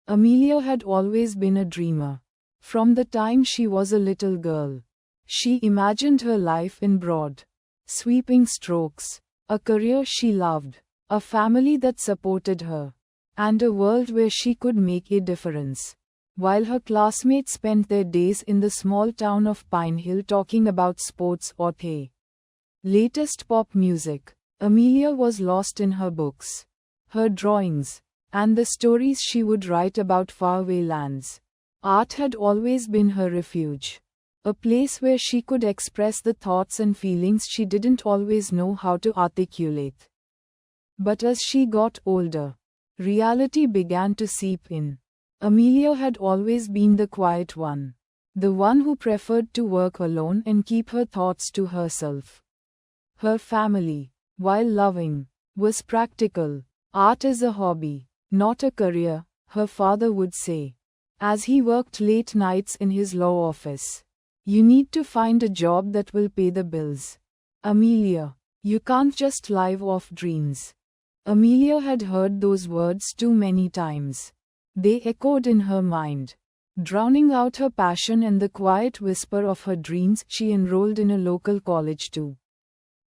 Amelia had always been a dreamer. From the time she was a little girl, she imagined her life in broad, sweeping strokes, a career she loved, a family that supported her, and a world where she could make a difference. While her classmates spent their days in the small town of Pine Hill talking about sports or the latest pop music, Amelia was lost in her books, her drawings, and the stories she would write about faraway lands. Art had always been her refuge, a place where she could express the thoughts and feelings she didn't always know how to articulate. But as she got older, reality began to seep in. Amelia had always been the quiet one, the one who preferred to work alone and keep her thoughts to herself. Her family, while loving, was practical. Art is a hobby, not a career, her father would say, as he worked late nights in his law office. You need to find a job that will pay the bills, Amelia. You can't just live off dreams. Amelia had heard those words too many times. They echoed in her mind, drowning out her passion and the quiet whisper of her dreams. She enrolled in a local college to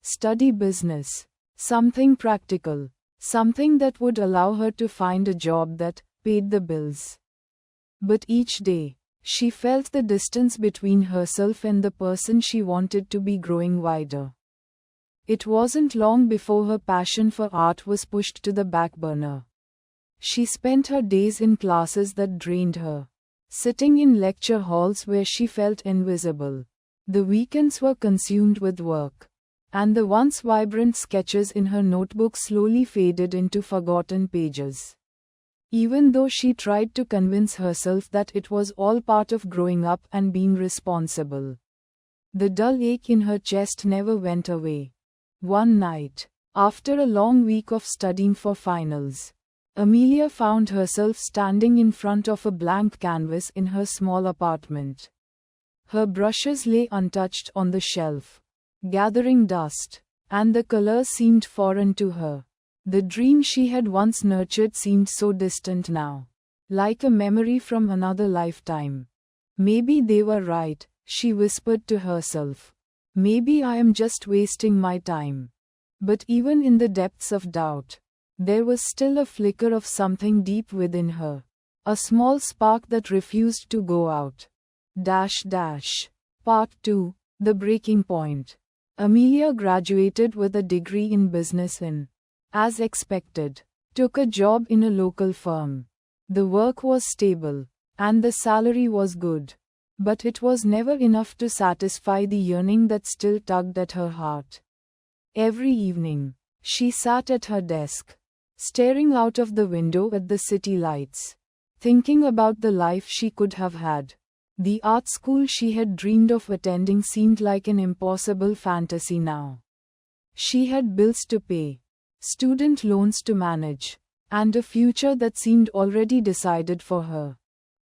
study business, something practical, something that would allow her to find a job that paid the bills. But each day, she felt the distance between herself and the person she wanted to be growing wider. It wasn't long before her passion for art was pushed to the back burner. She spent her days in classes that drained her, sitting in lecture halls where she felt invisible. The weekends were consumed with work, and the once vibrant sketches in her notebook slowly faded into forgotten pages. Even though she tried to convince herself that it was all part of growing up and being responsible, the dull ache in her chest never went away. One night, after a long week of studying for finals, Amelia found herself standing in front of a blank canvas in her small apartment. Her brushes lay untouched on the shelf, gathering dust, and the colors seemed foreign to her. The dream she had once nurtured seemed so distant now, like a memory from another lifetime. Maybe they were right, she whispered to herself. Maybe I am just wasting my time. But even in the depths of doubt, there was still a flicker of something deep within her, a small spark that refused to go out. Part 2, The Breaking Point. Amelia graduated with a degree in business and, as expected, took a job in a local firm. The work was stable, and the salary was good. But it was never enough to satisfy the yearning that still tugged at her heart. Every evening, she sat at her desk, staring out of the window at the city lights, thinking about the life she could have had. The art school she had dreamed of attending seemed like an impossible fantasy now. She had bills to pay, student loans to manage, and a future that seemed already decided for her.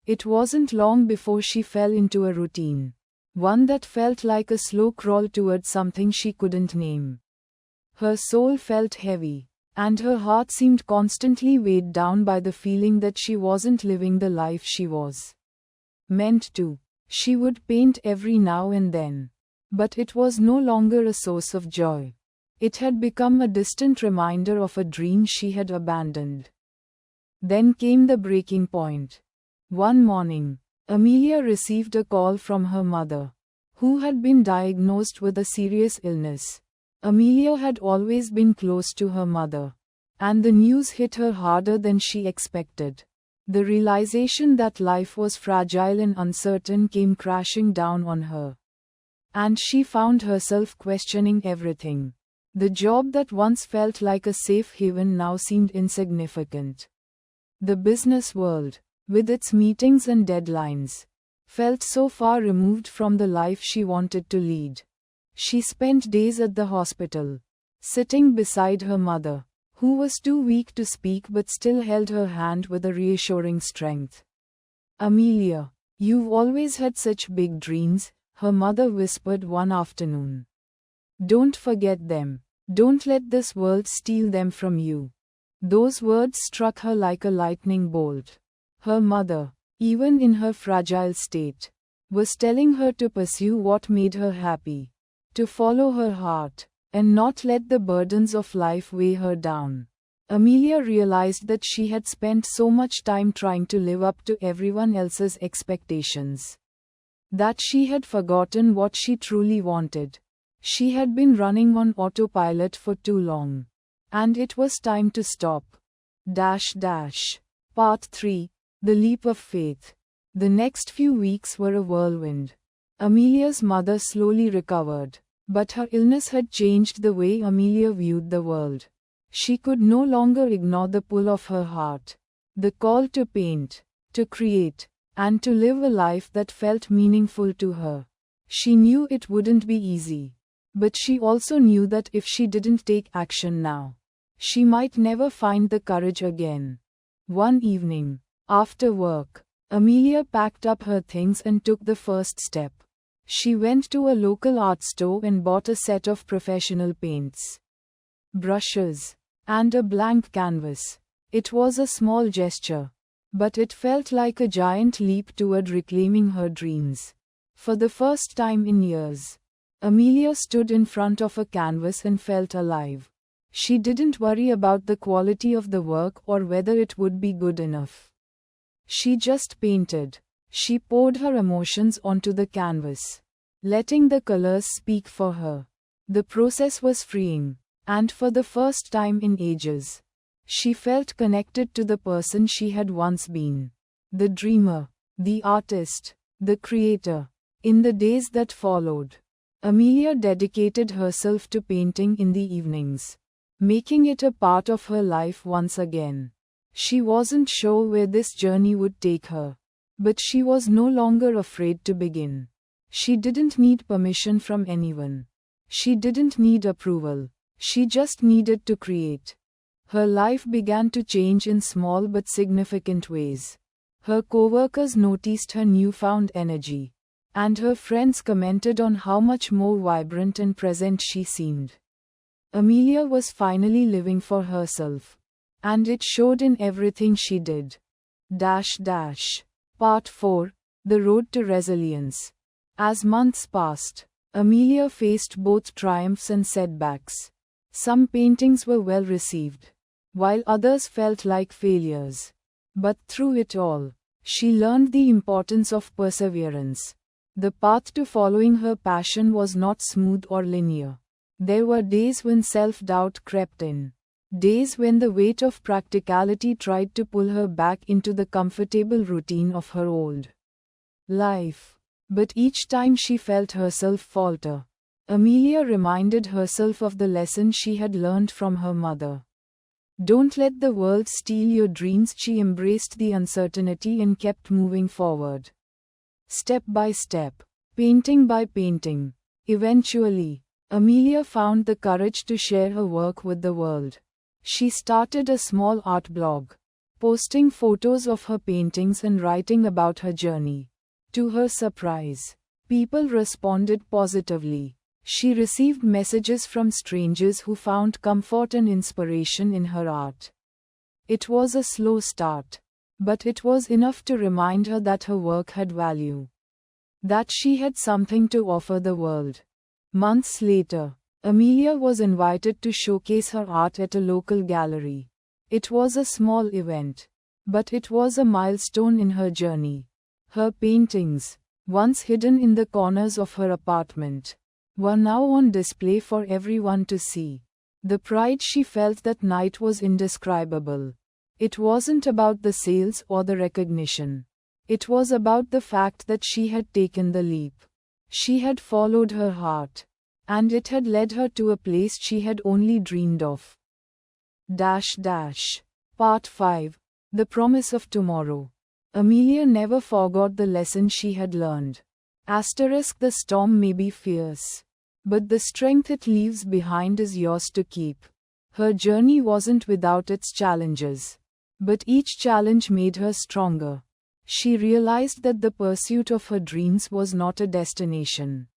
It wasn't long before she fell into a routine, one that felt like a slow crawl towards something she couldn't name. Her soul felt heavy, and her heart seemed constantly weighed down by the feeling that she wasn't living the life she was meant to. She would paint every now and then, but it was no longer a source of joy. It had become a distant reminder of a dream she had abandoned. Then came the breaking point. One morning, Amelia received a call from her mother, who had been diagnosed with a serious illness. Amelia had always been close to her mother, and the news hit her harder than she expected. The realization that life was fragile and uncertain came crashing down on her. And she found herself questioning everything. The job that once felt like a safe haven now seemed insignificant. The business world, with its meetings and deadlines, felt so far removed from the life she wanted to lead. She spent days at the hospital, sitting beside her mother, who was too weak to speak but still held her hand with a reassuring strength. Amelia, you've always had such big dreams, her mother whispered one afternoon. Don't forget them. Don't let this world steal them from you. Those words struck her like a lightning bolt. Her mother, even in her fragile state, was telling her to pursue what made her happy, to follow her heart, and not let the burdens of life weigh her down. Amelia realized that she had spent so much time trying to live up to everyone else's expectations, that she had forgotten what she truly wanted. She had been running on autopilot for too long, and it was time to stop. Part 3. The Leap of Faith. The next few weeks were a whirlwind. Amelia's mother slowly recovered, but her illness had changed the way Amelia viewed the world. She could no longer ignore the pull of her heart, the call to paint, to create, and to live a life that felt meaningful to her. She knew it wouldn't be easy, but she also knew that if she didn't take action now, she might never find the courage again. One evening, after work, Amelia packed up her things and took the first step. She went to a local art store and bought a set of professional paints, brushes, and a blank canvas. It was a small gesture, but it felt like a giant leap toward reclaiming her dreams. For the first time in years, Amelia stood in front of a canvas and felt alive. She didn't worry about the quality of the work or whether it would be good enough. She just painted. She poured her emotions onto the canvas, letting the colors speak for her. The process was freeing, and for the first time in ages, she felt connected to the person she had once been. The dreamer, the artist, the creator. In the days that followed, Amelia dedicated herself to painting in the evenings, making it a part of her life once again. She wasn't sure where this journey would take her, but she was no longer afraid to begin. She didn't need permission from anyone. She didn't need approval. She just needed to create. Her life began to change in small but significant ways. Her coworkers noticed her newfound energy, and her friends commented on how much more vibrant and present she seemed. Amelia was finally living for herself, and it showed in everything she did. Part 4. The Road to Resilience. As months passed, Amelia faced both triumphs and setbacks. Some paintings were well received, while others felt like failures. But through it all, she learned the importance of perseverance. The path to following her passion was not smooth or linear. There were days when self-doubt crept in. Days when the weight of practicality tried to pull her back into the comfortable routine of her old life. But each time she felt herself falter, Amelia reminded herself of the lesson she had learned from her mother. Don't let the world steal your dreams. She embraced the uncertainty and kept moving forward. Step by step, painting by painting. Eventually, Amelia found the courage to share her work with the world. She started a small art blog, posting photos of her paintings and writing about her journey. To her surprise, people responded positively. She received messages from strangers who found comfort and inspiration in her art. It was a slow start, but it was enough to remind her that her work had value, that she had something to offer the world. Months later, Amelia was invited to showcase her art at a local gallery. It was a small event, but it was a milestone in her journey. Her paintings, once hidden in the corners of her apartment, were now on display for everyone to see. The pride she felt that night was indescribable. It wasn't about the sales or the recognition. It was about the fact that she had taken the leap. She had followed her heart, and it had led her to a place she had only dreamed of. Part 5. The Promise of Tomorrow. Amelia never forgot the lesson she had learned. The storm may be fierce, but the strength it leaves behind is yours to keep. Her journey wasn't without its challenges, but each challenge made her stronger. She realized that the pursuit of her dreams was not a destination.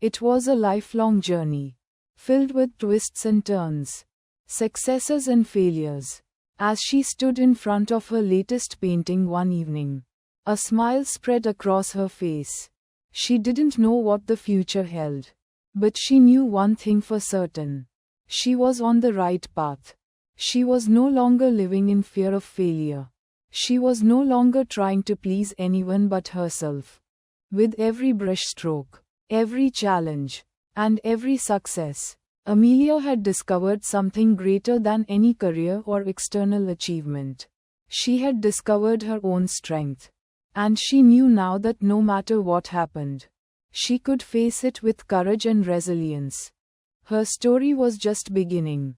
It was a lifelong journey, filled with twists and turns, successes and failures. As she stood in front of her latest painting one evening, a smile spread across her face. She didn't know what the future held, but she knew one thing for certain. She was on the right path. She was no longer living in fear of failure. She was no longer trying to please anyone but herself. With every brushstroke, every challenge, and every success, Amelia had discovered something greater than any career or external achievement. She had discovered her own strength. And she knew now that no matter what happened, she could face it with courage and resilience. Her story was just beginning.